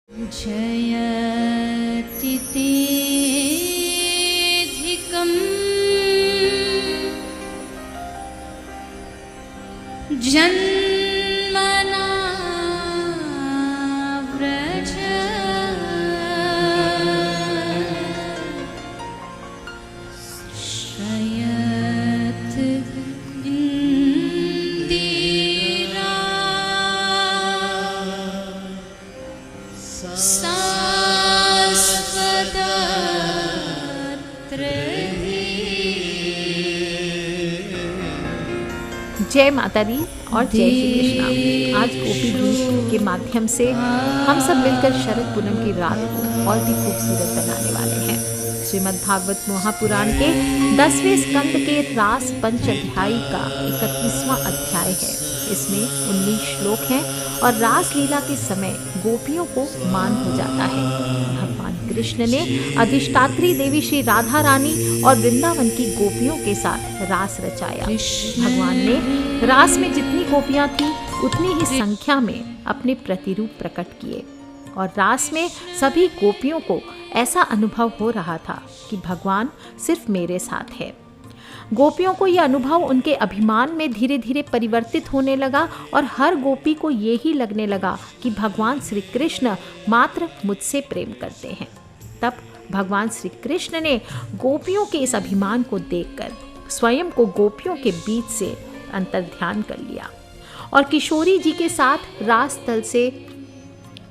जयति तेऽधिकम् जन्मना व्रज श्रयत इंदिरा जय माता दी और जय श्री कृष्णा। आज गोपी गीत के माध्यम से हम सब मिलकर शरद पूनम की रात को और भी खूबसूरत बनाने वाले हैं। श्रीमद् भागवत महापुराण के 10वें स्कंद के रास पंच अध्याय का 31वां अध्याय है। इसमें 19 श्लोक हैं और रास लीला के समय गोपियों को मान हो जाता है। भगवान कृष्ण ने अधिष्ठात्री देवी श्री राधा रानी और वृंदावन की गोपियों के साथ रास रचाया। भगवान ने रास में जितनी गोपियां थी उतनी ही संख्या में अपने प्रतिरूप प्रकट किए और रास में सभी गोपियों को ऐसा अनुभव हो रहा था कि भगवान सिर्फ मेरे साथ है। गोपियों को यह अनुभव उनके अभिमान में धीरे धीरे परिवर्तित होने लगा और हर गोपी को यही लगने लगा कि भगवान श्री कृष्ण मात्र मुझसे प्रेम करते हैं। तब भगवान श्री कृष्ण ने गोपियों के इस अभिमान को देखकर स्वयं को गोपियों के बीच से अंतर्ध्यान कर लिया और किशोरी जी के साथ रास तल से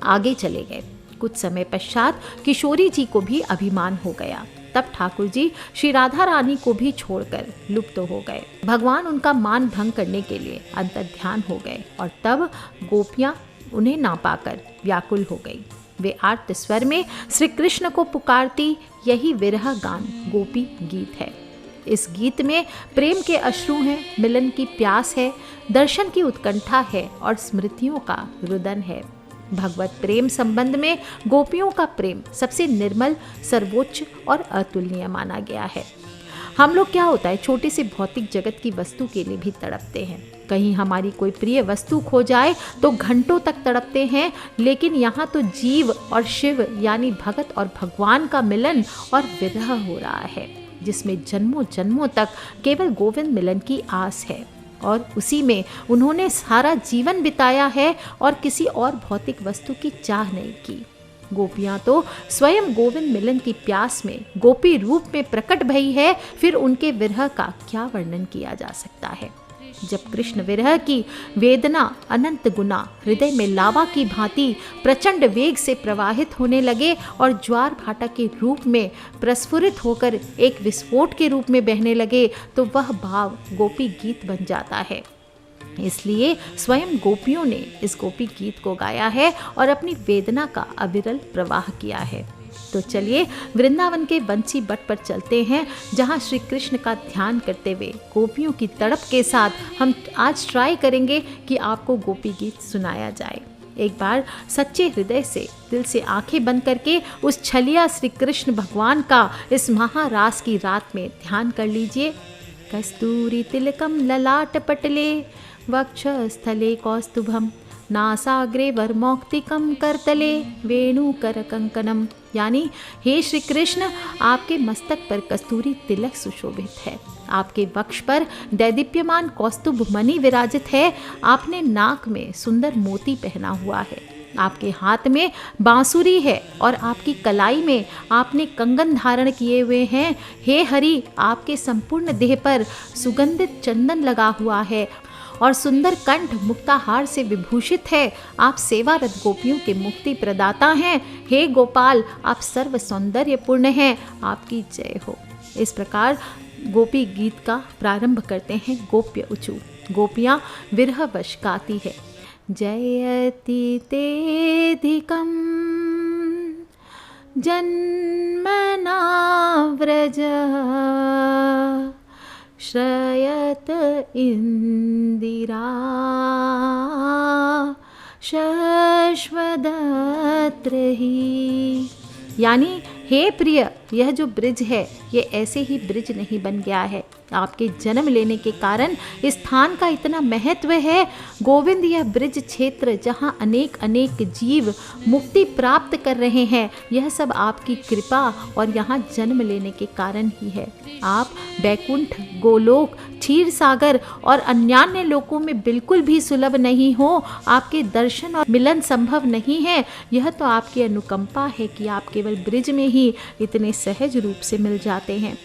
आगे चले गए। कुछ समय पश्चात किशोरी जी को भी अभिमान हो गया। तब ठाकुर जी श्री राधा रानी को भी छोड़कर लुप्त हो गए। भगवान उनका मान भंग करने के लिए अंतर्ध्यान हो गए और तब गोपियां उन्हें ना पाकर व्याकुल हो गई। वे आर्त स्वर में श्री कृष्ण को पुकारती, यही विरह गान गोपी गीत है। इस गीत में प्रेम के अश्रु हैं, मिलन की प्यास है, दर्शन की उत्कंठा है और स्मृतियों का रुदन है। भगवत प्रेम संबंध में गोपियों का प्रेम सबसे निर्मल, सर्वोच्च और अतुलनीय माना गया है। हम लोग क्या होता है, छोटे से भौतिक जगत की वस्तु के लिए भी तड़पते हैं। कहीं हमारी कोई प्रिय वस्तु खो जाए तो घंटों तक तड़पते हैं, लेकिन यहाँ तो जीव और शिव यानी भगत और भगवान का मिलन और विरह हो रहा है, जिसमें जन्मों जन्मों तक केवल गोविंद मिलन की आस है और उसी में उन्होंने सारा जीवन बिताया है और किसी और भौतिक वस्तु की चाह नहीं की। गोपियां तो स्वयं गोविंद मिलन की प्यास में गोपी रूप में प्रकट भई है, फिर उनके विरह का क्या वर्णन किया जा सकता है। जब कृष्ण विरह की वेदना अनंत गुना हृदय में लावा की भांति प्रचंड वेग से प्रवाहित होने लगे और ज्वार भाटा के रूप में प्रस्फुरित होकर एक विस्फोट के रूप में बहने लगे, तो वह भाव गोपी गीत बन जाता है। इसलिए स्वयं गोपियों ने इस गोपी गीत को गाया है और अपनी वेदना का अविरल प्रवाह किया है। तो चलिए वृंदावन के बंसी बट पर चलते हैं, जहां श्री कृष्ण का ध्यान करते हुए गोपियों की तड़प के साथ हम आज ट्राई करेंगे कि आपको गोपी गीत सुनाया जाए। एक बार सच्चे हृदय से, दिल से आंखें बंद करके उस छलिया श्री कृष्ण भगवान का इस महारास की रात में ध्यान कर लीजिए। कस्तूरी तिलकम ललाट पटले वक्षस्थले कौस्तुभम नासाग्रे वरमौक्तिकम करतले वेणुकर कंकनम, यानी हे श्री कृष्ण, आपके मस्तक पर कस्तूरी तिलक सुशोभित है, आपके वक्ष पर दैदीप्यमान कौस्तुभ मणि विराजित है, आपने नाक में सुंदर मोती पहना हुआ है, आपके हाथ में बांसुरी है और आपकी कलाई में आपने कंगन धारण किए हुए हैं। हे हरि, आपके संपूर्ण देह पर सुगंधित चंदन लगा हुआ है और सुंदर कंठ मुक्ताहार से विभूषित है। आप सेवारत गोपियों के मुक्ति प्रदाता हैं। हे गोपाल, आप सर्व सौंदर्यपूर्ण हैं, आपकी जय हो। इस प्रकार गोपी गीत का प्रारंभ करते हैं गोप्य ऊचू। गोपियाँ विरहवश गाती है, जयति तेधिकं जन्मना व्रज श्रयत इंदिरा शश्वदत्र ही, यानी हे प्रिय, यह जो ब्रिज है ये ऐसे ही ब्रिज नहीं बन गया है, आपके जन्म लेने के कारण इस स्थान का इतना महत्व है। गोविंद, यह ब्रिज क्षेत्र जहाँ अनेक अनेक जीव मुक्ति प्राप्त कर रहे हैं, यह सब आपकी कृपा और यहाँ जन्म लेने के कारण ही है। आप बैकुंठ, गोलोक, क्षीर सागर और अन्यान्य लोकों में बिल्कुल भी सुलभ नहीं हो। आपके दर्शन और मिलन संभव नहीं है। यह तो आपकी अनुकंपा है कि आप केवल ब्रिज में ही इतने सहज रूप से मिल जाते हैं।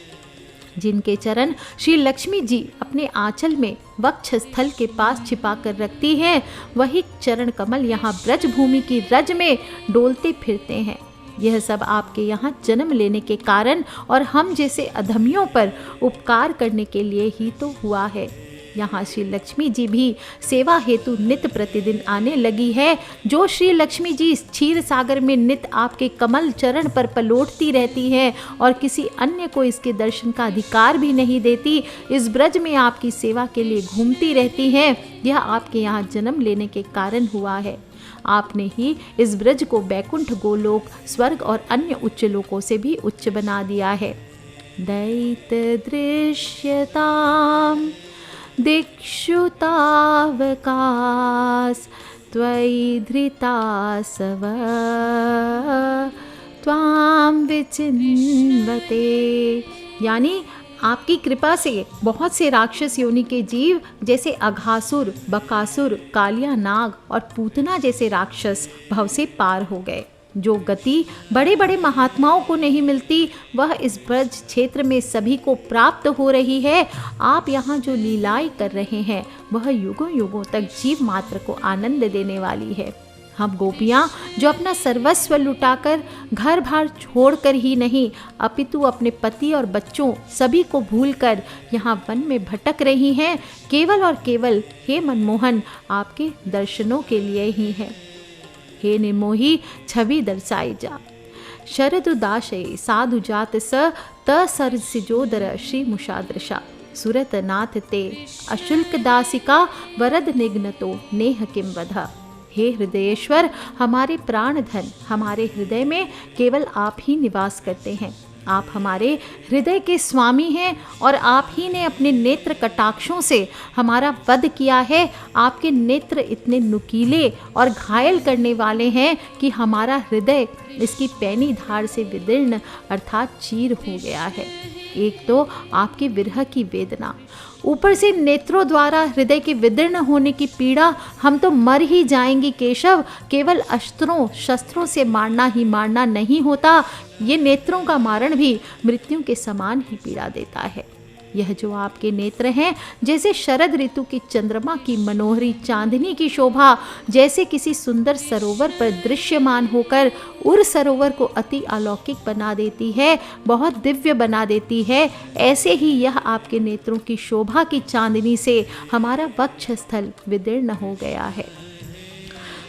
जिनके चरण श्री लक्ष्मी जी अपने आंचल में वक्ष स्थल के पास छिपा कर रखती हैं, वही चरण कमल यहाँ ब्रज भूमि की रज में डोलते फिरते हैं। यह सब आपके यहाँ जन्म लेने के कारण और हम जैसे अधमियों पर उपकार करने के लिए ही तो हुआ है। यहाँ श्री लक्ष्मी जी भी सेवा हेतु नित प्रतिदिन आने लगी है। जो श्री लक्ष्मी जी क्षीर सागर में नित आपके कमल चरण पर पलोटती रहती है और किसी अन्य को इसके दर्शन का अधिकार भी नहीं देती, इस ब्रज में आपकी सेवा के लिए घूमती रहती है, यह आपके यहाँ जन्म लेने के कारण हुआ है। आपने ही इस ब्रज को बैकुंठ, गोलोक, स्वर्ग और अन्य उच्च लोकों से भी उच्च बना दिया है। दैत दृश्यताम दिक्षु तावकास त्वयि धृतासव त्वां विचिन्वते। यानी आपकी कृपा से बहुत से राक्षस योनि के जीव जैसे अघासुर, बकासुर, कालिया नाग और पूतना जैसे राक्षस भव से पार हो गए। जो गति बड़े बड़े महात्माओं को नहीं मिलती, वह इस ब्रज क्षेत्र में सभी को प्राप्त हो रही है। आप यहाँ जो लीलाएं कर रहे हैं, वह युगों युगों तक जीव मात्र को आनंद देने वाली है। हम गोपियाँ जो अपना सर्वस्व लुटाकर, घर बार छोड़कर ही नहीं, अपितु अपने पति और बच्चों सभी को भूलकर यहाँ वन में भटक रही हैं, केवल और केवल हे मनमोहन आपके दर्शनों के लिए ही है। हे निर्मोही छवि दर्शाई जा। शरद उदाशय साधु जात स त सरसिजोदर श्री मुषादृशा सुरत नाथ ते अशुल्क दासिका वरद निग्नतो नेह किम वध। हे हृदयेश्वर, हमारे प्राण धन, हमारे हृदय में केवल आप ही निवास करते हैं। आप हमारे हृदय के स्वामी हैं और आप ही ने अपने नेत्र कटाक्षों से हमारा वध किया है। आपके नेत्र इतने नुकीले और घायल करने वाले हैं कि हमारा हृदय इसकी पैनी धार से विदीर्ण अर्थात चीर हो गया है। एक तो आपके विरह की वेदना, ऊपर से नेत्रों द्वारा हृदय के विदीर्ण होने की पीड़ा। हम तो मर ही जाएंगी केशव। केवल अस्त्रों शस्त्रों से मारना ही मारना नहीं होता, ये नेत्रों का मारण भी मृत्यु के समान ही पीड़ा देता है। यह जो आपके नेत्र हैं, जैसे शरद ऋतु की चंद्रमा की मनोहरी चांदनी की शोभा जैसे किसी सुंदर सरोवर पर दृश्यमान होकर उर सरोवर को अति अलौकिक बना देती है, बहुत दिव्य बना देती है, ऐसे ही यह आपके नेत्रों की शोभा की चांदनी से हमारा वक्ष स्थल विदीर्ण हो गया है।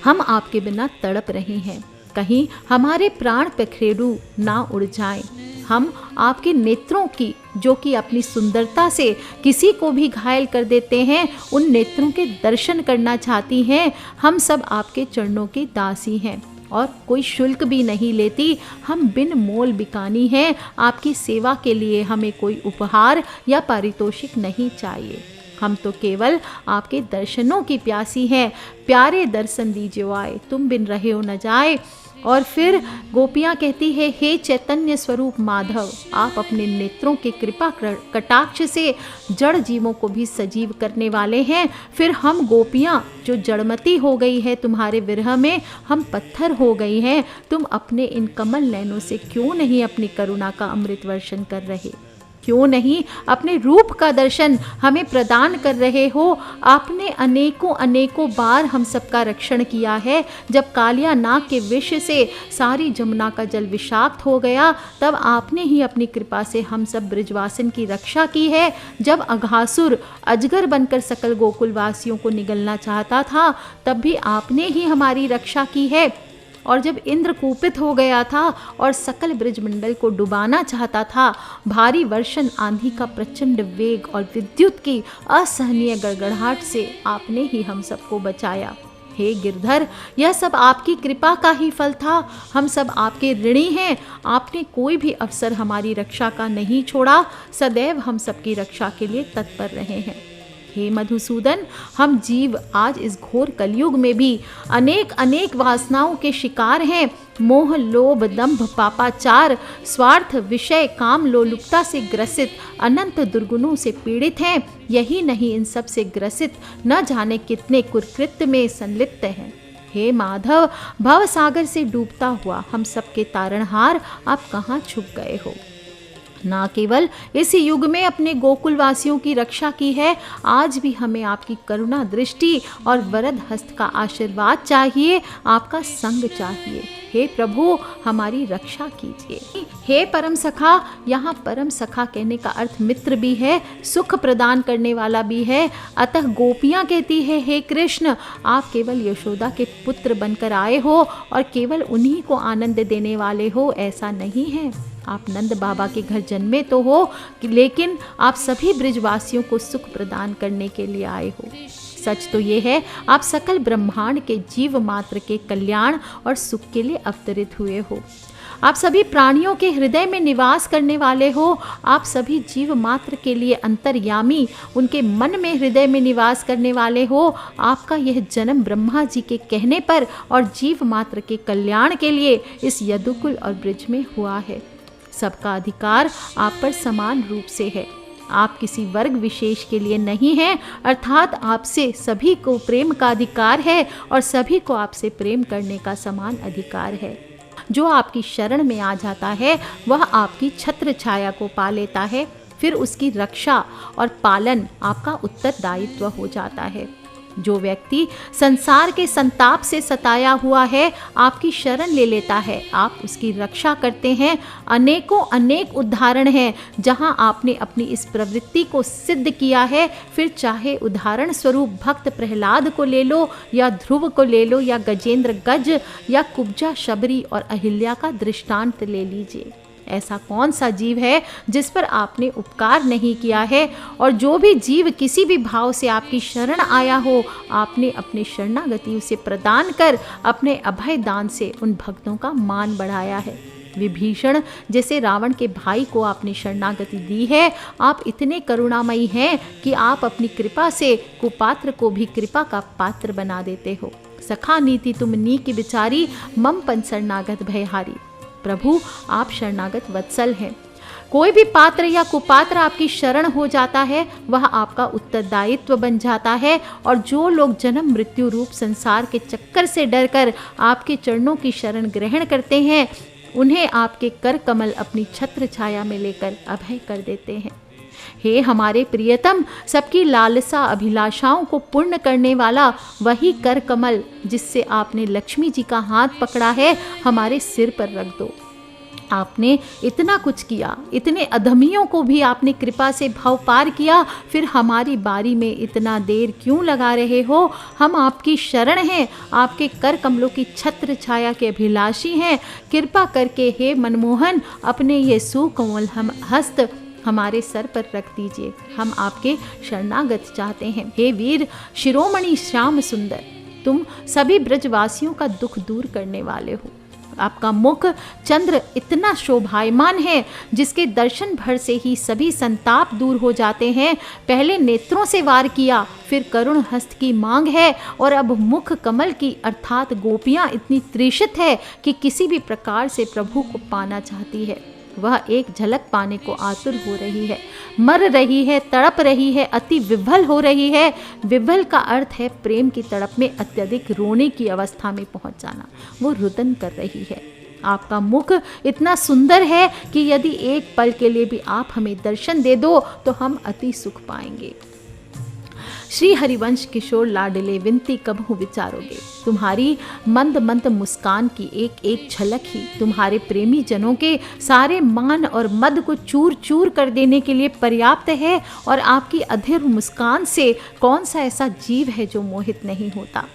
हम आपके बिना तड़प रहे हैं, कहीं हमारे प्राण पखेरु ना उड़ जाएं। हम आपके नेत्रों की, जो कि अपनी सुंदरता से किसी को भी घायल कर देते हैं, उन नेत्रों के दर्शन करना चाहती हैं। हम सब आपके चरणों की दासी हैं और कोई शुल्क भी नहीं लेती। हम बिन मोल बिकानी हैं। आपकी सेवा के लिए हमें कोई उपहार या पारितोषिक नहीं चाहिए। हम तो केवल आपके दर्शनों की प्यासी हैं। प्यारे दर्शन दीजिए आए, तुम बिन रहे हो न जाए। और फिर गोपियाँ कहती है, हे चैतन्य स्वरूप माधव, आप अपने नेत्रों के कृपा कटाक्ष से जड़ जीवों को भी सजीव करने वाले हैं। फिर हम गोपियाँ जो जड़मती हो गई है तुम्हारे विरह में, हम पत्थर हो गई हैं, तुम अपने इन कमल नयनों से क्यों नहीं अपनी करुणा का अमृत वर्षण कर रहे? क्यों नहीं अपने रूप का दर्शन हमें प्रदान कर रहे हो? आपने अनेकों अनेकों बार हम सबका रक्षण किया है। जब कालिया नाग के विष से सारी जमुना का जल विषाक्त हो गया, तब आपने ही अपनी कृपा से हम सब ब्रिजवासिन की रक्षा की है। जब अघासुर अजगर बनकर सकल गोकुल वासियों को निगलना चाहता था, तब भी आपने ही हमारी रक्षा की है। और जब इंद्र कुपित हो गया था और सकल ब्रिजमंडल को डुबाना चाहता था, भारी वर्षण आंधी का प्रचंड वेग और विद्युत की असहनीय गड़गड़ाहट से आपने ही हम सबको बचाया। हे गिरधर, यह सब आपकी कृपा का ही फल था। हम सब आपके ऋणी हैं। आपने कोई भी अवसर हमारी रक्षा का नहीं छोड़ा, सदैव हम सबकी रक्षा के लिए तत्पर रहे हैं। हे मधुसूदन, हम जीव आज इस घोर कलयुग में भी अनेक अनेक वासनाओं के शिकार हैं। मोह, लोभ, दंभ, पापाचार, स्वार्थ, विषय, काम, लोलुपता से ग्रसित अनंत दुर्गुणों से पीड़ित हैं। यही नहीं, इन सब से ग्रसित न जाने कितने कुकृत्य में संलिप्त हैं। हे माधव, भव सागर से डूबता हुआ हम सबके तारणहार, आप कहाँ छुप गए हो? ना केवल इस युग में अपने गोकुल वासियों की रक्षा की है, आज भी हमें आपकी करुणा दृष्टि और वरद हस्त का आशीर्वाद चाहिए, आपका संग चाहिए। हे प्रभु, हमारी रक्षा कीजिए। हे परम सखा, यहाँ परम सखा कहने का अर्थ मित्र भी है, सुख प्रदान करने वाला भी है। अतः गोपियाँ कहती है, हे कृष्ण, आप केवल यशोदा के पुत्र बनकर आए हो और केवल उन्हीं को आनंद देने वाले हो, ऐसा नहीं है। आप नंद बाबा के घर जन्मे तो हो, लेकिन आप सभी ब्रिजवासियों को सुख प्रदान करने के लिए आए हो। सच तो ये है, आप सकल ब्रह्मांड के जीव मात्र के कल्याण और सुख के लिए अवतरित हुए हो। आप सभी प्राणियों के हृदय में निवास करने वाले हो। आप सभी जीव मात्र के लिए अंतर्यामी, उनके मन में, हृदय में निवास करने वाले हो। आपका यह जन्म ब्रह्मा जी के कहने पर और जीव मात्र के कल्याण के लिए इस यदुकुल और ब्रिज में हुआ है। सबका अधिकार आप पर समान रूप से है। आप किसी वर्ग विशेष के लिए नहीं हैं, अर्थात आपसे सभी को प्रेम का अधिकार है और सभी को आपसे प्रेम करने का समान अधिकार है। जो आपकी शरण में आ जाता है वह आपकी छत्र छाया को पा लेता है, फिर उसकी रक्षा और पालन आपका उत्तरदायित्व हो जाता है। जो व्यक्ति संसार के संताप से सताया हुआ है, आपकी शरण ले लेता है, आप उसकी रक्षा करते हैं। अनेकों अनेक उदाहरण हैं जहां आपने अपनी इस प्रवृत्ति को सिद्ध किया है। फिर चाहे उदाहरण स्वरूप भक्त प्रहलाद को ले लो, या ध्रुव को ले लो, या गजेंद्र गज, या कुब्जा शबरी और अहिल्या का दृष्टांत ले लीजिए। ऐसा कौन सा जीव है जिस पर आपने उपकार नहीं किया है? और जो भी जीव किसी भी भाव से आपकी शरण आया हो, आपने अपनी शरणागति उसे प्रदान कर अपने अभय दान से उन भक्तों का मान बढ़ाया है। विभीषण जैसे रावण के भाई को आपने शरणागति दी है। आप इतने करुणामयी हैं कि आप अपनी कृपा से कुपात्र को भी कृपा का पात्र बना देते हो। सखा नीति तुम नी की बिचारी, मम पन शरणागत भयहारी। प्रभु, आप शरणागत वत्सल हैं। कोई भी पात्र या कुपात्र आपकी शरण हो जाता है, वह आपका उत्तरदायित्व बन जाता है। और जो लोग जन्म मृत्यु रूप संसार के चक्कर से डरकर आपके चरणों की शरण ग्रहण करते हैं, उन्हें आपके कर कमल अपनी छत्र छाया में लेकर अभय कर देते हैं। हे हमारे प्रियतम, सबकी लालसा अभिलाषाओं को पूर्ण करने वाला वही कर कमल जिससे आपने लक्ष्मी जी का हाथ पकड़ा है, हमारे सिर पर रख दो। आपने इतना कुछ किया, इतने अधमियों को भी आपने कृपा से भव पार किया, फिर हमारी बारी में इतना देर क्यों लगा रहे हो? हम आपकी शरण हैं, आपके कर कमलों की छत्र छाया के अभिलाषी हैं। कृपा करके हे मनमोहन, अपने ये सुकोमल हम हस्त हमारे सर पर रख दीजिए। हम आपके शरणागत चाहते हैं। हे वीर शिरोमणि श्याम सुंदर, तुम सभी ब्रजवासियों का दुख दूर करने वाले हो। आपका मुख चंद्र इतना शोभायमान है जिसके दर्शन भर से ही सभी संताप दूर हो जाते हैं। पहले नेत्रों से वार किया, फिर करुण हस्त की मांग है, और अब मुख कमल की अर्थात गोपियां इतनी तृषित है कि किसी भी प्रकार से प्रभु को पाना चाहती है। वह एक झलक पाने को आतुर हो रही है, मर रही है, तड़प रही है, अति विह्वल हो रही है। विह्वल का अर्थ है प्रेम की तड़प में अत्यधिक रोने की अवस्था में पहुंच जाना। वो रुदन कर रही है। आपका मुख इतना सुंदर है कि यदि एक पल के लिए भी आप हमें दर्शन दे दो तो हम अति सुख पाएंगे। श्री हरिवंश किशोर लाडले विनती कबहू विचारोगे। तुम्हारी मंद मंद मुस्कान की एक एक झलक ही तुम्हारे प्रेमी जनों के सारे मान और मद को चूर चूर कर देने के लिए पर्याप्त है। और आपकी अधीर मुस्कान से कौन सा ऐसा जीव है जो मोहित नहीं होता।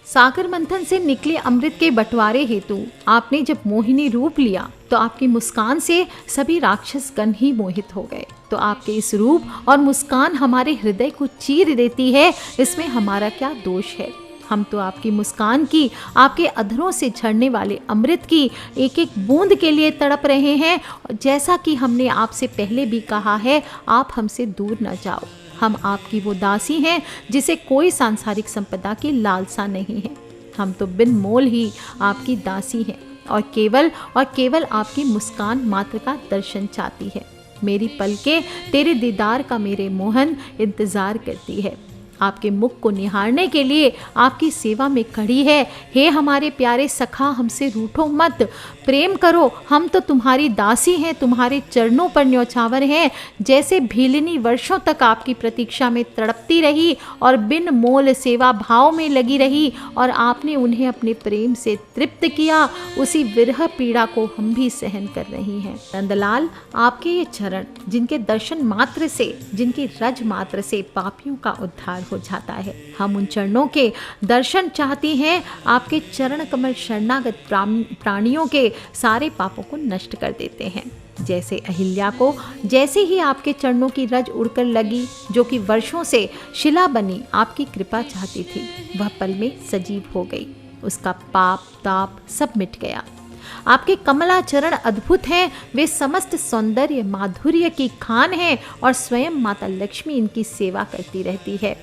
सागर मंथन से निकले अमृत के बंटवारे हेतु आपने जब मोहिनी रूप लिया तो आपकी मुस्कान से सभी राक्षस गण ही मोहित हो गए। तो आपके इस रूप और मुस्कान हमारे हृदय को चीर देती है, इसमें हमारा क्या दोष है। हम तो आपकी मुस्कान की, आपके अधरों से झरने वाले अमृत की एक एक बूंद के लिए तड़प रहे हैं। जैसा कि हमने आपसे पहले भी कहा है, आप हमसे दूर न जाओ। हम आपकी वो दासी हैं जिसे कोई सांसारिक संपदा की लालसा नहीं है। हम तो बिन मोल ही आपकी दासी हैं और केवल आपकी मुस्कान मात्र का दर्शन चाहती है। मेरी पलकें तेरे दीदार का मेरे मोहन इंतजार करती है। आपके मुख को निहारने के लिए आपकी सेवा में खड़ी है। हे हमारे प्यारे सखा, हमसे रूठो मत, प्रेम करो। हम तो तुम्हारी दासी हैं, तुम्हारे चरणों पर न्यौछावर हैं। जैसे भीलिनी वर्षों तक आपकी प्रतीक्षा में तड़पती रही और बिन मोल सेवा भाव में लगी रही और आपने उन्हें अपने प्रेम से तृप्त किया, उसी विरह पीड़ा को हम भी सहन कर रही हैं। नंदलाल, आपके ये चरण जिनके दर्शन मात्र से, जिनकी रज मात्र से पापियों का उद्धार हो जाता है, हम उन चरणों के दर्शन चाहती हैं। आपके चरण कमल शरणागत प्राणियों के सारे पापों को नष्ट कर देते हैं। जैसे अहिल्या को जैसे ही आपके चरणों की रज उड़कर लगी, जो कि वर्षों से शिला बनी आपकी कृपा चाहती थी, वह पल में सजीव हो गई। उसका पाप ताप सब मिट गया। आपके कमलाचरण अद्भुत हैं, वे समस्त सौंदर्य माधुर्य की खान हैं और स्वयं माता लक्ष्मी इनकी सेवा करती रहती है।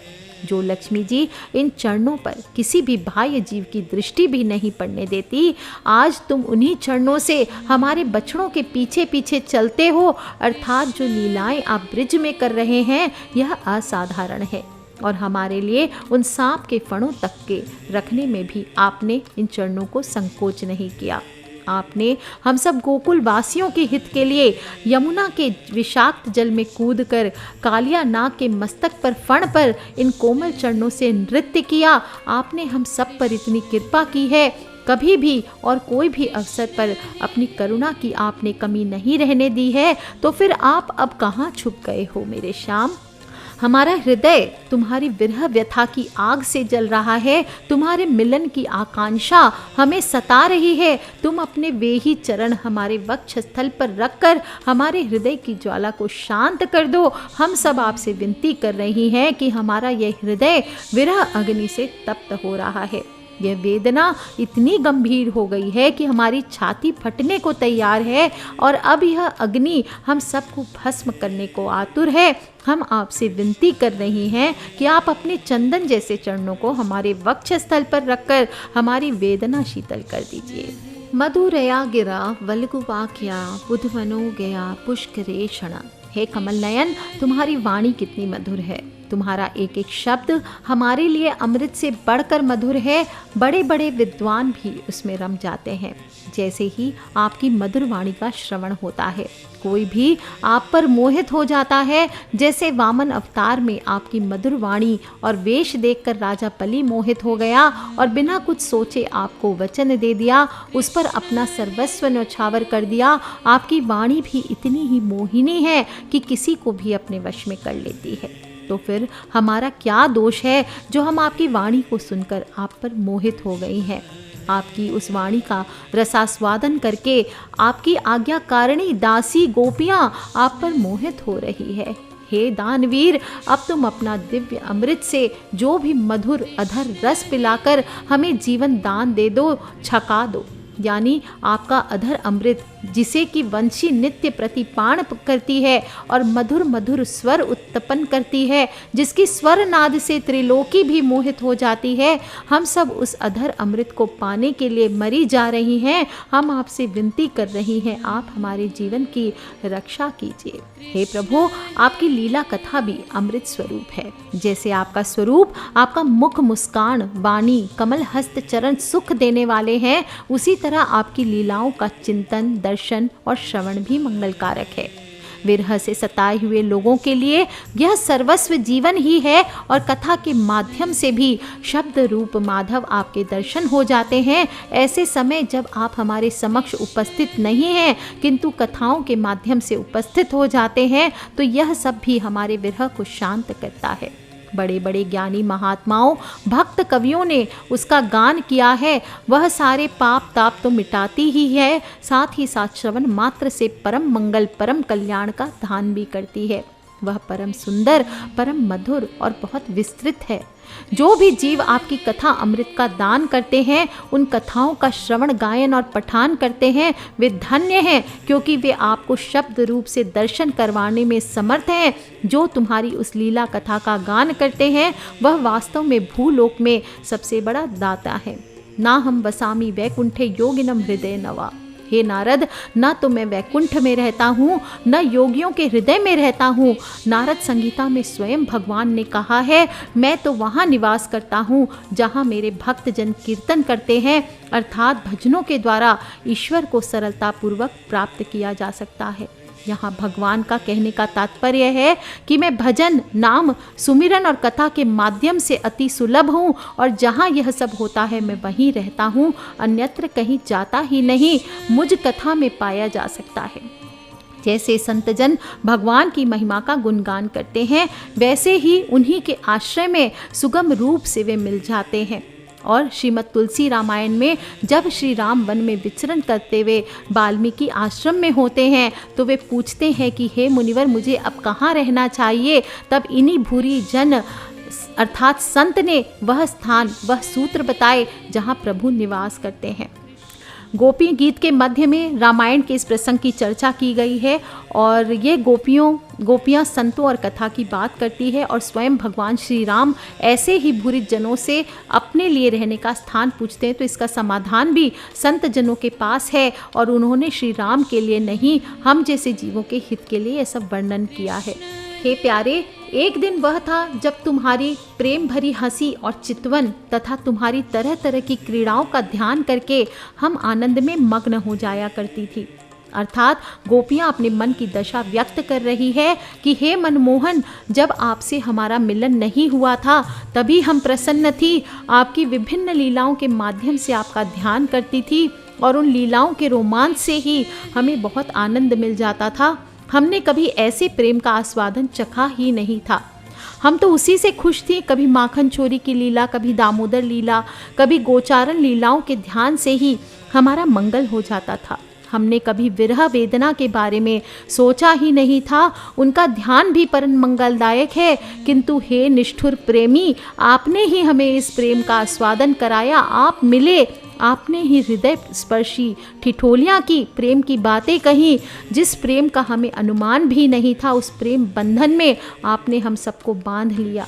जो लक्ष्मी जी इन चरणों पर किसी भी बाह्य जीव की दृष्टि भी नहीं पड़ने देती, आज तुम उन्हीं चरणों से हमारे बछड़ों के पीछे पीछे चलते हो। अर्थात जो लीलाएं आप ब्रिज में कर रहे हैं, यह असाधारण है और हमारे लिए उन सांप के फणों तक के रखने में भी आपने इन चरणों को संकोच नहीं किया। आपने हम सब गोकुल वासियों के हित के लिए यमुना के विषाक्त जल में कूदकर कालिया नाग के मस्तक पर फण पर इन कोमल चरणों से नृत्य किया। आपने हम सब पर इतनी कृपा की है, कभी भी और कोई भी अवसर पर अपनी करुणा की आपने कमी नहीं रहने दी है। तो फिर आप अब कहाँ छुप गए हो मेरे श्याम? हमारा हृदय तुम्हारी विरह व्यथा की आग से जल रहा है। तुम्हारे मिलन की आकांक्षा हमें सता रही है। तुम अपने वे ही चरण हमारे वक्ष स्थल पर रखकर हमारे हृदय की ज्वाला को शांत कर दो। हम सब आपसे विनती कर रही हैं कि हमारा यह हृदय विरह अग्नि से तप्त हो रहा है। यह वेदना इतनी गंभीर हो गई है कि हमारी छाती फटने को तैयार है और अब यह अग्नि हम सबको भस्म करने को आतुर है। हम आपसे विनती कर रही हैं कि आप अपने चंदन जैसे चरणों को हमारे वक्ष स्थल पर रखकर हमारी वेदना शीतल कर दीजिए। मधुरया गिरा वल्गुवाक्या बुधमनो गया पुष्करे क्षण। हे कमल नयन, तुम्हारी वाणी कितनी मधुर है। तुम्हारा एक एक शब्द हमारे लिए अमृत से बढ़कर मधुर है। बड़े बड़े विद्वान भी उसमें रम जाते हैं। जैसे ही आपकी मधुर वाणी का श्रवण होता है, कोई भी आप पर मोहित हो जाता है। जैसे वामन अवतार में आपकी मधुर वाणी और वेश देखकर राजा बलि मोहित हो गया और बिना कुछ सोचे आपको वचन दे दिया, उस पर अपना सर्वस्व न्यौछावर कर दिया। आपकी वाणी भी इतनी ही मोहिनी है कि किसी को भी अपने वश में कर लेती है। तो फिर हमारा क्या दोष है जो हम आपकी वाणी को सुनकर आप पर मोहित हो गई हैं। आपकी उस वाणी का रसास्वादन करके आपकी आज्ञाकारिणी दासी गोपियां आप पर मोहित हो रही है। हे दानवीर, अब तुम अपना दिव्य अमृत से जो भी मधुर अधर रस पिलाकर हमें जीवन दान दे दो, छका दो। यानी आपका अधर अमृत, जिसे कि वंशी नित्य प्रतिपाण करती है और मधुर मधुर स्वर उत्पन्न करती है, जिसकी स्वर नाद से त्रिलोकी भी मोहित हो जाती है। हम सब उस अधर अमृत को पाने के लिए मरी जा रही हैं। हम आपसे विनती कर रही हैं, आप हमारे जीवन की रक्षा कीजिए। हे प्रभु, आपकी लीला कथा भी अमृत स्वरूप है। जैसे आपका स्वरूप, आपका मुख, मुस्कान, वाणी, कमल हस्त चरण सुख देने वाले हैं, उसी तरह आपकी लीलाओं का चिंतन, दर्शन और श्रवण भी मंगलकारक है। विरह से सताए हुए लोगों के लिए यह सर्वस्व जीवन ही है और कथा के माध्यम से भी शब्द रूप माधव आपके दर्शन हो जाते हैं। ऐसे समय जब आप हमारे समक्ष उपस्थित नहीं हैं, किंतु कथाओं के माध्यम से उपस्थित हो जाते हैं, तो यह सब भी हमारे विरह को शांत करता है। बड़े बड़े ज्ञानी महात्माओं, भक्त कवियों ने उसका गान किया है। वह सारे पाप ताप तो मिटाती ही है, साथ ही साथ श्रवण मात्र से परम मंगल, परम कल्याण का दान भी करती है। वह परम सुंदर, परम मधुर और बहुत विस्तृत है। जो भी जीव आपकी कथा अमृत का दान करते हैं, उन कथाओं का श्रवण, गायन और पठान करते हैं, वे धन्य हैं, क्योंकि वे आपको शब्द रूप से दर्शन करवाने में समर्थ हैं। जो तुम्हारी उस लीला कथा का गान करते हैं, वह वास्तव में भूलोक में सबसे बड़ा दाता है। ना हम वसामी वैकुंठे योगिनम हृदय नवा। हे नारद, न तो मैं वैकुंठ में रहता हूँ, न योगियों के हृदय में रहता हूँ। नारद संगीता में स्वयं भगवान ने कहा है, मैं तो वहाँ निवास करता हूँ जहाँ मेरे भक्त जन कीर्तन करते हैं, अर्थात भजनों के द्वारा ईश्वर को सरलतापूर्वक प्राप्त किया जा सकता है। यहाँ भगवान का कहने का तात्पर्य है कि मैं भजन, नाम, सुमिरन और कथा के माध्यम से अति सुलभ हूँ, और जहाँ यह सब होता है मैं वहीं रहता हूँ, अन्यत्र कहीं जाता ही नहीं। मुझ कथा में पाया जा सकता है। जैसे संतजन भगवान की महिमा का गुणगान करते हैं, वैसे ही उन्हीं के आश्रय में सुगम रूप से वे मिल जाते हैं। और श्रीमद् तुलसी रामायण में जब श्री राम वन में विचरण करते हुए वाल्मीकि आश्रम में होते हैं, तो वे पूछते हैं कि हे मुनिवर, मुझे अब कहाँ रहना चाहिए। तब इन्हीं भूरी जन अर्थात संत ने वह स्थान, वह सूत्र बताए जहाँ प्रभु निवास करते हैं। गोपी गीत के मध्य में रामायण के इस प्रसंग की चर्चा की गई है, और ये गोपियाँ संतों और कथा की बात करती है, और स्वयं भगवान श्री राम ऐसे ही भूरी जनों से अपने लिए रहने का स्थान पूछते हैं। तो इसका समाधान भी संत जनों के पास है, और उन्होंने श्री राम के लिए नहीं, हम जैसे जीवों के हित के लिए ऐसा वर्णन किया है। हे प्यारे, एक दिन वह था जब तुम्हारी प्रेम भरी हंसी और चितवन तथा तुम्हारी तरह तरह की क्रीड़ाओं का ध्यान करके हम आनंद में मग्न हो जाया करती थी। अर्थात गोपियाँ अपने मन की दशा व्यक्त कर रही है कि हे मनमोहन, जब आपसे हमारा मिलन नहीं हुआ था तभी हम प्रसन्न थी, आपकी विभिन्न लीलाओं के माध्यम से आपका ध्यान करती थी, और उन लीलाओं के रोमांच से ही हमें बहुत आनंद मिल जाता था। हमने कभी ऐसे प्रेम का आस्वादन चखा ही नहीं था। हम तो उसी से खुश थी, कभी माखन चोरी की लीला, कभी दामोदर लीला, कभी गोचारण लीलाओं के ध्यान से ही हमारा मंगल हो जाता था। हमने कभी विरह वेदना के बारे में सोचा ही नहीं था, उनका ध्यान भी परम मंगलदायक है। किंतु हे निष्ठुर प्रेमी, आपने ही हमें इस प्रेम का आस्वादन कराया। आप मिले, आपने ही हृदय स्पर्शी ठिठोलियाँ की, प्रेम की बातें कहीं, जिस प्रेम का हमें अनुमान भी नहीं था, उस प्रेम बंधन में आपने हम सबको बांध लिया।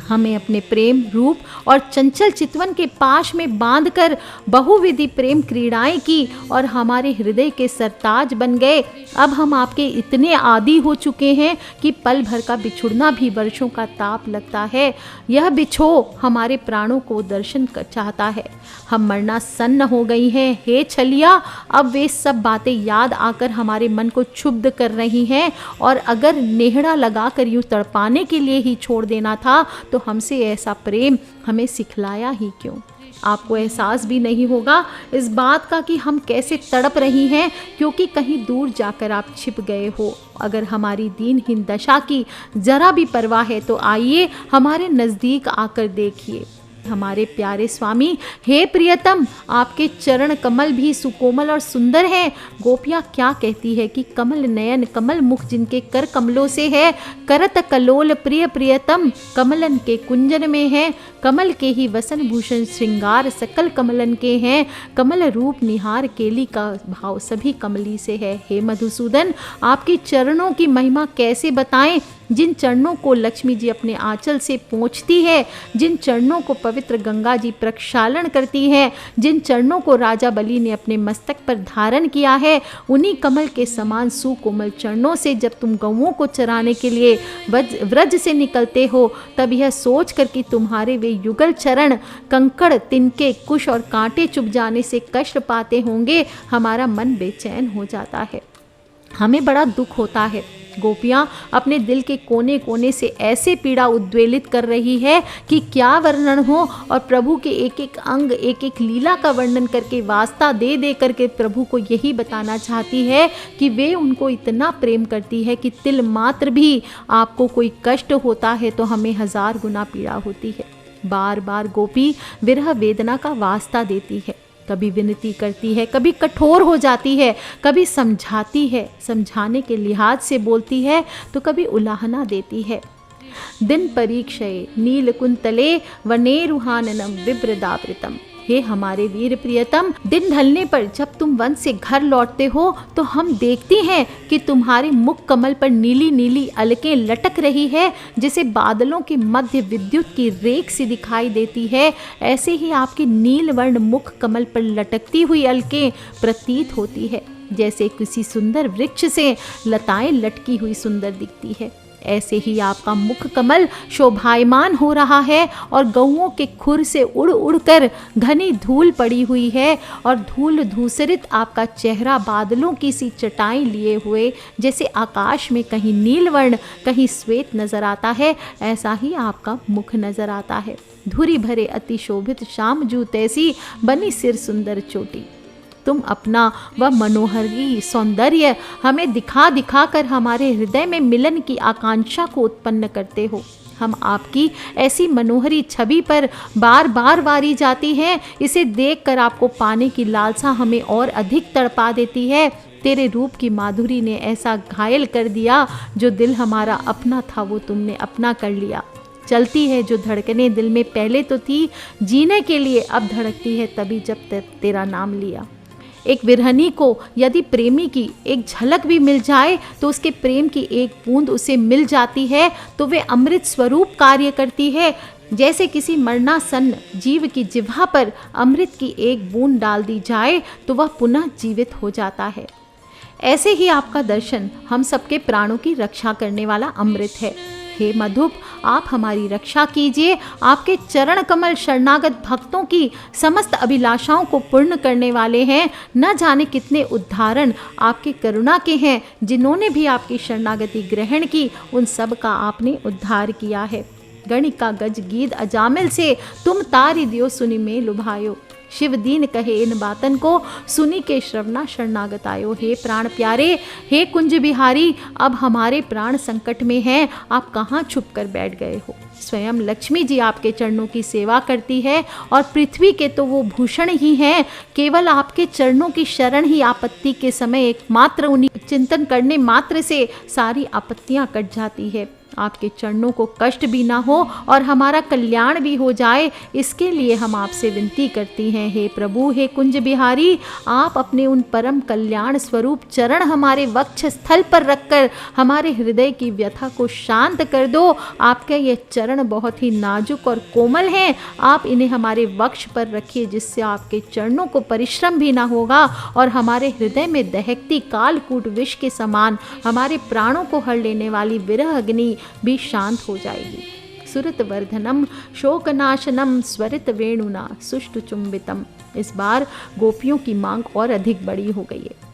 हमें अपने प्रेम रूप और चंचल चितवन के पाश में बांधकर बहुविधि प्रेम क्रीड़ाएं की, और हमारे हृदय के सरताज बन गए। अब हम आपके इतने आदी हो चुके हैं कि पल भर का बिछुड़ना भी वर्षों का ताप लगता है। यह बिछो हमारे प्राणों को दर्शन चाहता है। हम मरना सन्न हो गई हैं। हे छलिया, अब वे सब बातें याद आकर हमारे मन को क्षुब्ध कर रही हैं, और अगर नेहड़ा लगाकर यूं तड़पाने के लिए ही छोड़ देना था तो हमसे ऐसा प्रेम हमें सिखलाया ही क्यों। आपको एहसास भी नहीं होगा इस बात का कि हम कैसे तड़प रही हैं, क्योंकि कहीं दूर जाकर आप छिप गए हो। अगर हमारी दीनहीन दशा की जरा भी परवाह है तो आइए हमारे नज़दीक आकर देखिए। हमारे प्यारे स्वामी, हे प्रियतम, आपके चरण कमल भी सुकोमल और सुंदर हैं। गोपियाँ क्या कहती है कि कमल नयन, कमल मुख जिनके कर कमलों से है, करत कलोल प्रिय प्रियतम कमलन के कुंजन में है। कमल के ही वसन भूषण श्रृंगार सकल कमलन के हैं। कमल रूप निहार केली का भाव सभी कमली से है। हे मधुसूदन, आपकी चरणों की महिमा कैसे बताएं, जिन चरणों को लक्ष्मी जी अपने आंचल से पोंछती है, जिन चरणों को पवित्र गंगा जी प्रक्षालन करती है, जिन चरणों को राजा बलि ने अपने मस्तक पर धारण किया है, उन्हीं कमल के समान सुकोमल चरणों से जब तुम गौओं को चराने के लिए व्रज से निकलते हो, तब यह सोच कर कि तुम्हारे वे युगल चरण कंकड़, तिनके, कुश और कांटे चुभ जाने से कष्ट पाते होंगे, हमारा मन बेचैन हो जाता है। हमें बड़ा दुख होता है। गोपियाँ अपने दिल के कोने कोने से ऐसे पीड़ा उद्वेलित कर रही है कि क्या वर्णन हो, और प्रभु के एक एक अंग, एक एक लीला का वर्णन करके वास्ता दे दे करके प्रभु को यही बताना चाहती है कि वे उनको इतना प्रेम करती है कि तिल मात्र भी आपको कोई कष्ट होता है तो हमें 1000 गुना पीड़ा होती है। बार बार गोपी विरह वेदना का वास्ता देती है। कभी विनती करती है, कभी कठोर हो जाती है, कभी समझाती है, समझाने के लिहाज से बोलती है तो कभी उलाहना देती है। दिन परीक्षये नीलकुंतले वनेरुहाननम विभ्रदावृतम। हे हमारे वीर प्रियतम, दिन ढलने पर जब तुम वन से घर लौटते हो तो हम देखती हैं कि तुम्हारे मुख कमल पर नीली नीली अलकें लटक रही है, जैसे बादलों के मध्य विद्युत की रेख सी दिखाई देती है। ऐसे ही आपके नीलवर्ण मुख कमल पर लटकती हुई अलकें प्रतीत होती है, जैसे किसी सुंदर वृक्ष से लताएं लटकी हुई सुंदर दिखती है। ऐसे ही आपका मुख कमल शोभायमान हो रहा है और गौओं के खुर से उड़ उड़कर घनी धूल पड़ी हुई है और धूल धूसरित आपका चेहरा बादलों की सी चटाई लिए हुए, जैसे आकाश में कहीं नीलवर्ण कहीं श्वेत नजर आता है, ऐसा ही आपका मुख नजर आता है। धुरी भरे अति शोभित श्यामजू तैसी बनी सिर सुंदर चोटी। तुम अपना वह मनोहरी सौंदर्य हमें दिखा दिखा कर हमारे हृदय में मिलन की आकांक्षा को उत्पन्न करते हो। हम आपकी ऐसी मनोहरी छवि पर बार बार वारी जाती है। इसे देखकर आपको पाने की लालसा हमें और अधिक तड़पा देती है। तेरे रूप की माधुरी ने ऐसा घायल कर दिया, जो दिल हमारा अपना था वो तुमने अपना कर लिया। चलती है जो धड़कने दिल में पहले तो थी, जीने के लिए अब धड़कती है तभी जब तेरा नाम लिया। एक विरहनी को यदि प्रेमी की एक झलक भी मिल जाए तो उसके प्रेम की एक बूंद उसे मिल जाती है तो वे अमृत स्वरूप कार्य करती है। जैसे किसी मरणासन्न जीव की जिह्वा पर अमृत की एक बूंद डाल दी जाए तो वह पुनः जीवित हो जाता है। ऐसे ही आपका दर्शन हम सबके प्राणों की रक्षा करने वाला अमृत है। हे मधुप, आप हमारी रक्षा कीजिए। आपके चरण कमल शरणागत भक्तों की समस्त अभिलाषाओं को पूर्ण करने वाले हैं। न जाने कितने उद्धारण आपके करुणा के हैं। जिन्होंने भी आपकी शरणागति ग्रहण की, उन सब का आपने उद्धार किया है। गणिका गज गीत अजामिल से तुम तारि दियो सुनि में लुभायो। शिव दीन कहे इन बातन को सुनी के श्रवणा शरणागत आयो। हे प्राण प्यारे, हे कुंज बिहारी, अब हमारे प्राण संकट में हैं, आप कहाँ छुप कर बैठ गए हो। स्वयं लक्ष्मी जी आपके चरणों की सेवा करती है और पृथ्वी के तो वो भूषण ही हैं। केवल आपके चरणों की शरण ही आपत्ति के समय एकमात्र उन्हीं चिंतन करने मात्र से सारी आपत्तियां कट जाती है। आपके चरणों को कष्ट भी ना हो और हमारा कल्याण भी हो जाए, इसके लिए हम आपसे विनती करती हैं। हे प्रभु, हे कुंज बिहारी, आप अपने उन परम कल्याण स्वरूप चरण हमारे वक्ष स्थल पर रखकर हमारे हृदय की व्यथा को शांत कर दो। आपके ये चरण बहुत ही नाजुक और कोमल हैं, आप इन्हें हमारे वक्ष पर रखिए, जिससे आपके चरणों को परिश्रम भी ना होगा और हमारे हृदय में दहकती कालकूट विष के समान हमारे प्राणों को हर लेने वाली विरह अग्नि भी शांत हो जाएगी। सुरत वर्धनम शोकनाशनम स्वरित वेणुना सुष्टु चुंबितम। इस बार गोपियों की मांग और अधिक बड़ी हो गई है।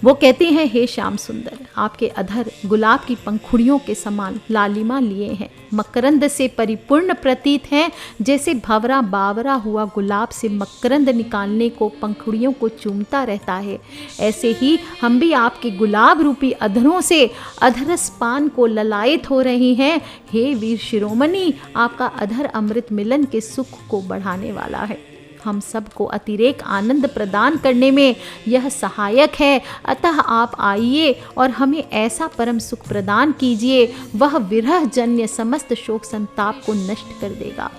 वो कहती हैं, हे श्याम सुंदर, आपके अधर गुलाब की पंखुड़ियों के समान लालिमा लिए हैं, मकरंद से परिपूर्ण प्रतीत हैं, जैसे भंवरा बावरा हुआ गुलाब से मकरंद निकालने को पंखुड़ियों को चूमता रहता है। ऐसे ही हम भी आपके गुलाब रूपी अधरों से अधरस पान को ललायत हो रही हैं। हे वीर शिरोमणि, आपका अधर अमृत मिलन के सुख को बढ़ाने वाला है। हम सबको अतिरेक आनंद प्रदान करने में यह सहायक है। अतः आप आइए और हमें ऐसा परम सुख प्रदान कीजिए, वह विरह जन्य समस्त शोक संताप को नष्ट कर देगा।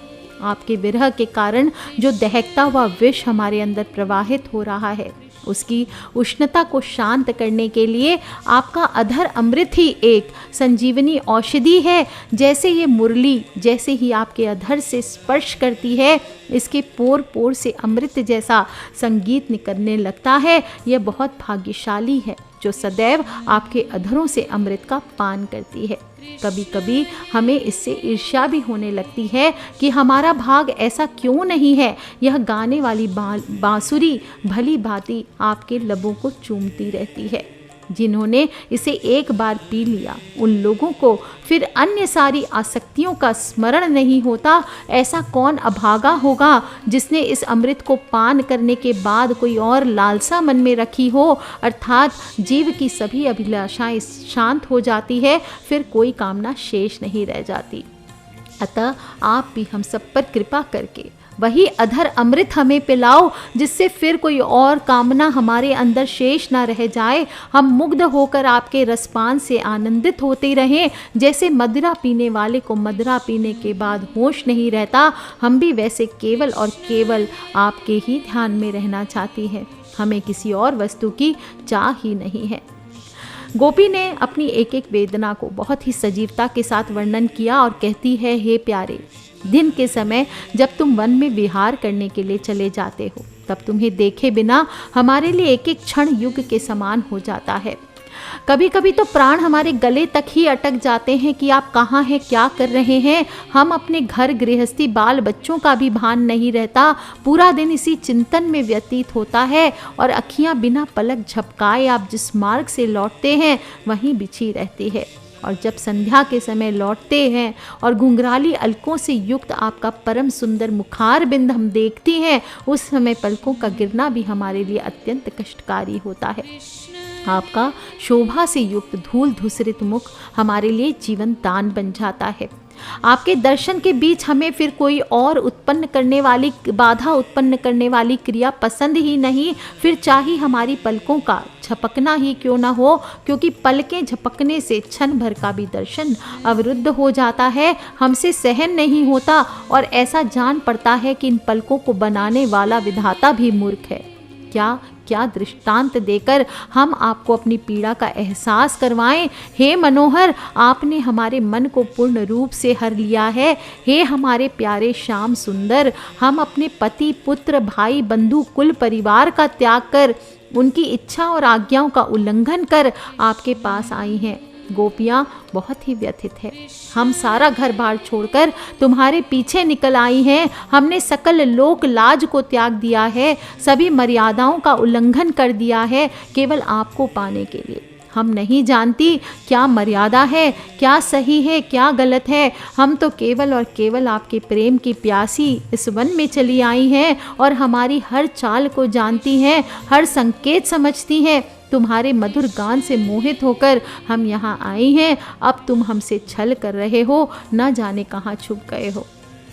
आपके विरह के कारण जो दहकता हुआ विष हमारे अंदर प्रवाहित हो रहा है, उसकी उष्णता को शांत करने के लिए आपका अधर अमृत ही एक संजीवनी औषधि है। जैसे ये मुरली जैसे ही आपके अधर से स्पर्श करती है, इसके पोर पोर से अमृत जैसा संगीत निकलने लगता है। यह बहुत भाग्यशाली है जो सदैव आपके अधरों से अमृत का पान करती है। कभी कभी हमें इससे ईर्ष्या भी होने लगती है कि हमारा भाग ऐसा क्यों नहीं है। यह गाने वाली बांसुरी भली भांति आपके लबों को चूमती रहती है। जिन्होंने इसे एक बार पी लिया, उन लोगों को फिर अन्य सारी आसक्तियों का स्मरण नहीं होता। ऐसा कौन अभागा होगा जिसने इस अमृत को पान करने के बाद कोई और लालसा मन में रखी हो, अर्थात जीव की सभी अभिलाषाएं शांत हो जाती है, फिर कोई कामना शेष नहीं रह जाती। अतः आप भी हम सब पर कृपा करके वही अधर अमृत हमें पिलाओ जिससे फिर कोई और कामना हमारे अंदर शेष ना रह जाए। हम मुग्ध होकर आपके रसपान से आनंदित होते रहें। जैसे मदिरा पीने वाले को मदिरा पीने के बाद होश नहीं रहता, हम भी वैसे केवल और केवल आपके ही ध्यान में रहना चाहती हैं। हमें किसी और वस्तु की चाह ही नहीं है। गोपी ने अपनी एक एक वेदना को बहुत ही सजीवता के साथ वर्णन किया और कहती है, हे प्यारे, दिन के समय जब तुम वन में विहार करने के लिए चले जाते हो, तब तुम्हें देखे बिना हमारे लिए एक एक क्षण युग के समान हो जाता है। कभी कभी तो प्राण हमारे गले तक ही अटक जाते हैं कि आप कहाँ हैं, क्या कर रहे हैं। हम अपने घर गृहस्थी बाल बच्चों का भी भान नहीं रहता। पूरा दिन इसी चिंतन में व्यतीत होता है और अखियां बिना पलक झपकाए आप जिस मार्ग से लौटते हैं वहीं बिछी रहती है। और जब संध्या के समय लौटते हैं और घुंघराली अलकों से युक्त आपका परम सुंदर मुखार बिंद हम देखती हैं, उस समय पलकों का गिरना भी हमारे लिए अत्यंत कष्टकारी होता है। आपका शोभा से युक्त धूल धूसरित मुख हमारे लिए जीवन दान बन जाता है। आपके दर्शन के बीच हमें फिर कोई और बाधा उत्पन्न करने वाली क्रिया पसंद ही नहीं। फिर चाहे हमारी पलकों का झपकना ही क्यों ना हो, क्योंकि पलकें झपकने से क्षण भर का भी दर्शन अवरुद्ध हो जाता है, हमसे सहन नहीं होता और ऐसा जान पड़ता है कि इन पलकों को बनाने वाला विधाता भी मूर्ख है। क्या दृष्टांत देकर हम आपको अपनी पीड़ा का एहसास करवाएं। हे मनोहर, आपने हमारे मन को पूर्ण रूप से हर लिया है। हे हमारे प्यारे श्याम सुंदर, हम अपने पति पुत्र भाई बंधु कुल परिवार का त्याग कर, उनकी इच्छा और आज्ञाओं का उल्लंघन कर आपके पास आई हैं। गोपियाँ बहुत ही व्यथित है। हम सारा घर बार छोड़कर तुम्हारे पीछे निकल आई हैं। हमने सकल लोक लाज को त्याग दिया है, सभी मर्यादाओं का उल्लंघन कर दिया है केवल आपको पाने के लिए। हम नहीं जानती क्या मर्यादा है, क्या सही है, क्या गलत है। हम तो केवल और केवल आपके प्रेम की प्यासी इस वन में चली आई हैं और हमारी हर चाल को जानती हैं, हर संकेत समझती हैं। तुम्हारे मधुर गान से मोहित होकर हम यहाँ आई हैं। अब तुम हमसे छल कर रहे हो, न जाने कहाँ छुप गए हो।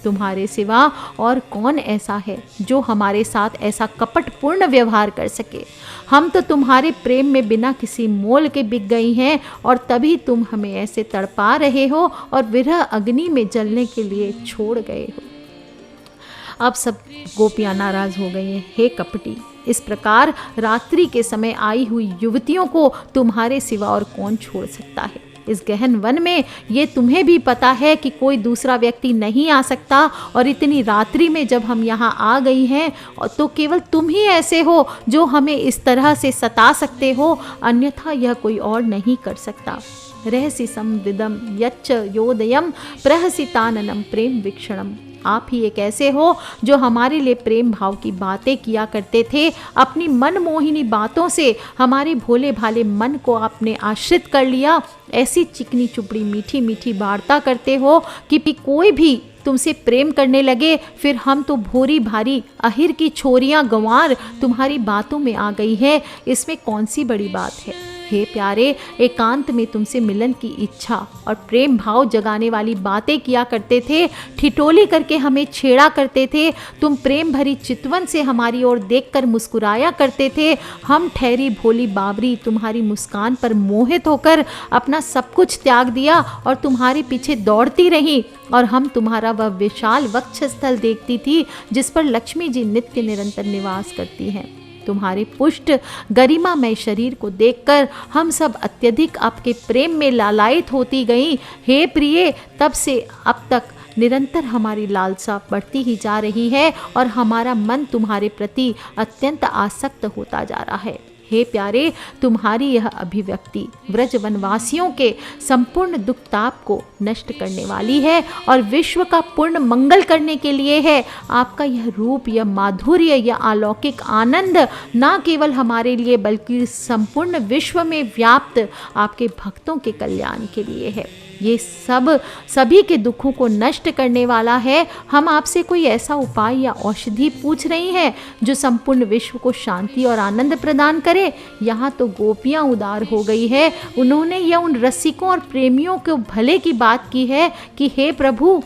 तुम्हारे सिवा और कौन ऐसा है जो हमारे साथ ऐसा कपटपूर्ण व्यवहार कर सके। हम तो तुम्हारे प्रेम में बिना किसी मोल के बिक गई हैं और तभी तुम हमें ऐसे तड़पा रहे हो और विरह अग्नि में जलने के लिए छोड़ गए हो। अब सब गोपियाँ नाराज हो गई हैं। हे कपटी, इस प्रकार रात्रि के समय आई हुई युवतियों को तुम्हारे सिवा और कौन छोड़ सकता है। इस गहन वन में ये तुम्हें भी पता है कि कोई दूसरा व्यक्ति नहीं आ सकता और इतनी रात्रि में जब हम यहाँ आ गई हैं तो केवल तुम ही ऐसे हो जो हमें इस तरह से सता सकते हो, अन्यथा यह कोई और नहीं कर सकता। रहसि संविदम यच्च योदयम प्रहसिताननम प्रेम वीक्षणम। आप ही एक ऐसे हो जो हमारे लिए प्रेम भाव की बातें किया करते थे। अपनी मनमोहिनी बातों से हमारे भोले भाले मन को आपने आश्रित कर लिया। ऐसी चिकनी चुपड़ी मीठी मीठी वार्ता करते हो कि कोई भी तुमसे प्रेम करने लगे। फिर हम तो भोरी भारी अहिर की छोरियां गंवार तुम्हारी बातों में आ गई है। इसमें कौन सी बड़ी बात है। हे प्यारे, एकांत में तुमसे मिलन की इच्छा और प्रेम भाव जगाने वाली बातें किया करते थे, ठिठोली करके हमें छेड़ा करते थे। तुम प्रेम भरी चितवन से हमारी ओर देखकर मुस्कुराया करते थे। हम ठहरी भोली बाबरी तुम्हारी मुस्कान पर मोहित होकर अपना सब कुछ त्याग दिया और तुम्हारे पीछे दौड़ती रही। और हम तुम्हारा वह विशाल वक्षस्थल देखती थी जिस पर लक्ष्मी जी नित्य निरंतर निवास करती हैं। तुम्हारे पुष्ट गरिमामय शरीर को देखकर हम सब अत्यधिक आपके प्रेम में लालायित होती गईं। हे प्रिय, तब से अब तक निरंतर हमारी लालसा बढ़ती ही जा रही है और हमारा मन तुम्हारे प्रति अत्यंत आसक्त होता जा रहा है। हे प्यारे, तुम्हारी यह अभिव्यक्ति व्रज वनवासियों के संपूर्ण दुख ताप को नष्ट करने वाली है और विश्व का पूर्ण मंगल करने के लिए है। आपका यह रूप, यह माधुर्य, यह अलौकिक आनंद न केवल हमारे लिए बल्कि संपूर्ण विश्व में व्याप्त आपके भक्तों के कल्याण के लिए है। ये सभी के दुखों को नष्ट करने वाला है। हम आपसे कोई ऐसा उपाय या औषधि पूछ रही हैं जो संपूर्ण विश्व को शांति और आनंद प्रदान करे। यहाँ तो गोपियाँ उदार हो गई है। उन्होंने यह उन रसिकों और प्रेमियों के भले की बात की है कि हे प्रभु,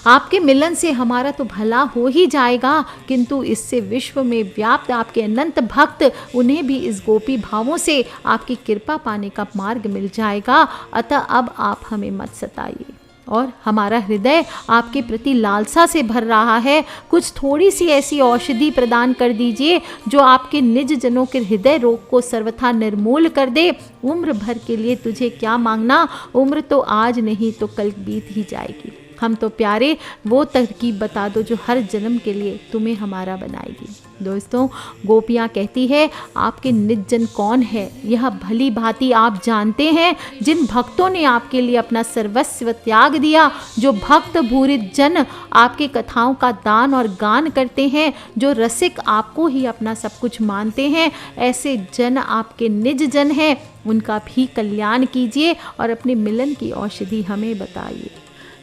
आपके मिलन से हमारा तो भला हो ही जाएगा, किंतु इससे विश्व में व्याप्त आपके अनंत भक्त, उन्हें भी इस गोपी भावों से आपकी कृपा पाने का मार्ग मिल जाएगा। अतः अब आप हमें मत सताइए और हमारा हृदय आपके प्रति लालसा से भर रहा है। कुछ थोड़ी सी ऐसी औषधि प्रदान कर दीजिए जो आपके निज जनों के हृदय रोग को सर्वथा निर्मूल कर दे। उम्र भर के लिए तुझे क्या मांगना, उम्र तो आज नहीं तो कल बीत ही जाएगी। हम तो प्यारे वो तरकीब बता दो जो हर जन्म के लिए तुम्हें हमारा बनाएगी। दोस्तों, गोपियाँ कहती है आपके निज जन कौन है यह भली भांति आप जानते हैं। जिन भक्तों ने आपके लिए अपना सर्वस्व त्याग दिया, जो भक्त भूरित जन आपके कथाओं का दान और गान करते हैं, जो रसिक आपको ही अपना सब कुछ मानते हैं, ऐसे जन आपके निज जन हैं। उनका भी कल्याण कीजिए और अपने मिलन की औषधि हमें बताइए।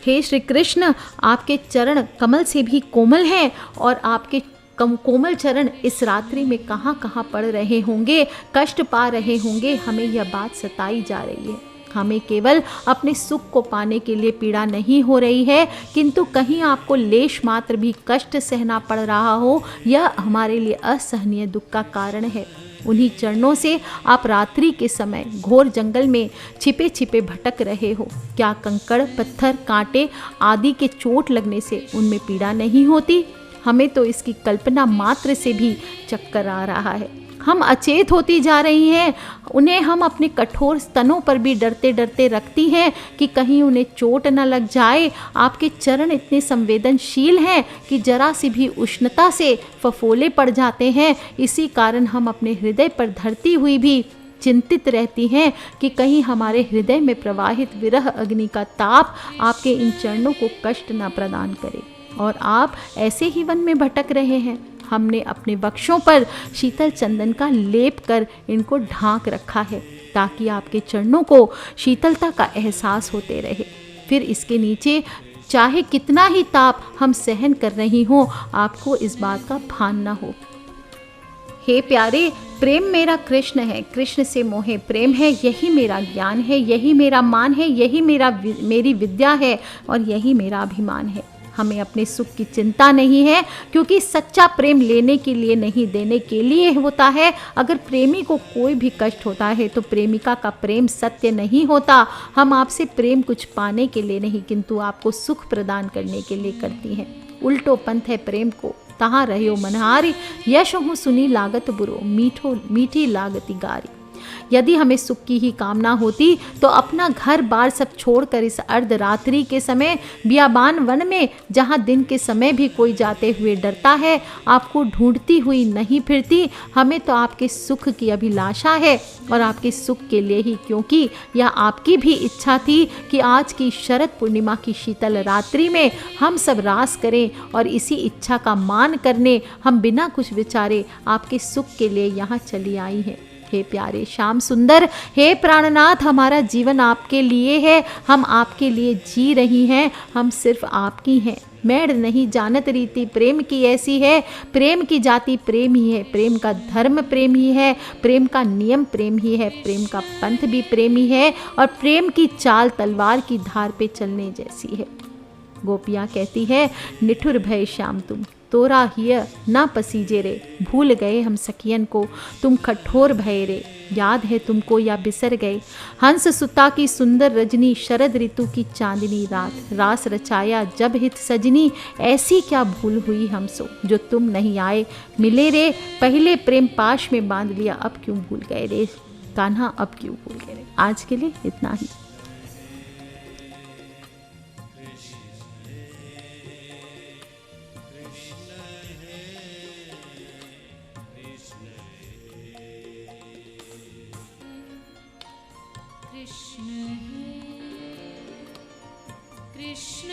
हे श्री कृष्ण, आपके चरण कमल से भी कोमल हैं और आपके कोमल चरण इस रात्रि में कहाँ कहाँ पड़ रहे होंगे, कष्ट पा रहे होंगे, हमें यह बात सताई जा रही है। हमें केवल अपने सुख को पाने के लिए पीड़ा नहीं हो रही है, किंतु कहीं आपको लेश मात्र भी कष्ट सहना पड़ रहा हो, यह हमारे लिए असहनीय दुख का कारण है। उन्हीं चरणों से आप रात्रि के समय घोर जंगल में छिपे छिपे भटक रहे हो। क्या कंकड़, पत्थर, कांटे आदि के चोट लगने से उनमें पीड़ा नहीं होती? हमें तो इसकी कल्पना मात्र से भी चक्कर आ रहा है। हम अचेत होती जा रही हैं। उन्हें हम अपने कठोर स्तनों पर भी डरते डरते रखती हैं कि कहीं उन्हें चोट न लग जाए। आपके चरण इतने संवेदनशील हैं कि जरा सी भी उष्णता से फफोले पड़ जाते हैं। इसी कारण हम अपने हृदय पर धरती हुई भी चिंतित रहती हैं कि कहीं हमारे हृदय में प्रवाहित विरह अग्नि का ताप आपके इन चरणों को कष्ट न प्रदान करे। और आप ऐसे ही वन में भटक रहे हैं। हमने अपने वक्षों पर शीतल चंदन का लेप कर इनको ढांक रखा है ताकि आपके चरणों को शीतलता का एहसास होते रहे। फिर इसके नीचे चाहे कितना ही ताप हम सहन कर रही हों, आपको इस बात का भान न हो। हे प्यारे, प्रेम मेरा कृष्ण है, कृष्ण से मोहे प्रेम है, यही मेरा ज्ञान है, यही मेरा मान है, यही मेरी विद्या है और यही मेरा अभिमान है। हमें अपने सुख की चिंता नहीं है, क्योंकि सच्चा प्रेम लेने के लिए नहीं देने के लिए होता है। अगर प्रेमी को कोई भी कष्ट होता है तो प्रेमिका का प्रेम सत्य नहीं होता। हम आपसे प्रेम कुछ पाने के लिए नहीं, किंतु आपको सुख प्रदान करने के लिए करती हैं। उल्टो पंथ है प्रेम को, तहाँ रहो मनहारी, यश हूँ सुनी लागत बुरो, मीठी लागती गारी। यदि हमें सुख की ही कामना होती तो अपना घर बार सब छोड़कर इस अर्धरात्रि के समय बियाबान वन में, जहाँ दिन के समय भी कोई जाते हुए डरता है, आपको ढूंढती हुई नहीं फिरती। हमें तो आपके सुख की अभिलाषा है और आपके सुख के लिए ही, क्योंकि यह आपकी भी इच्छा थी कि आज की शरद पूर्णिमा की शीतल रात्रि में हम सब रास करें, और इसी इच्छा का मान करने हम बिना कुछ विचारे आपके सुख के लिए यहाँ चली आई हैं। हे प्यारे श्याम सुंदर, हे प्राणनाथ, हमारा जीवन आपके लिए है, हम आपके लिए जी रही हैं, हम सिर्फ आपकी हैं। मैड नहीं जानत रीति प्रेम की ऐसी है, प्रेम की जाति प्रेम ही है, प्रेम का धर्म प्रेम ही है, प्रेम का नियम प्रेम ही है, प्रेम का पंथ भी प्रेम ही है, और प्रेम की चाल तलवार की धार पे चलने जैसी है। गोपियाँ कहती है, निठुर भय श्याम तुम, तोरा हिय न पसीजे रे, भूल गए हम सखियन को, तुम कठोर भय रे, याद है तुमको या बिसर गए। हंस सुता की सुंदर रजनी, शरद ऋतु की चांदनी रात, रास रचाया जब हित सजनी, ऐसी क्या भूल हुई हमसो जो तुम नहीं आए मिले रे। पहले प्रेम पाश में बांध लिया, अब क्यों भूल गए रे कान्हा, अब क्यों भूल गए रे। आज के लिए इतना ही। कृष्ण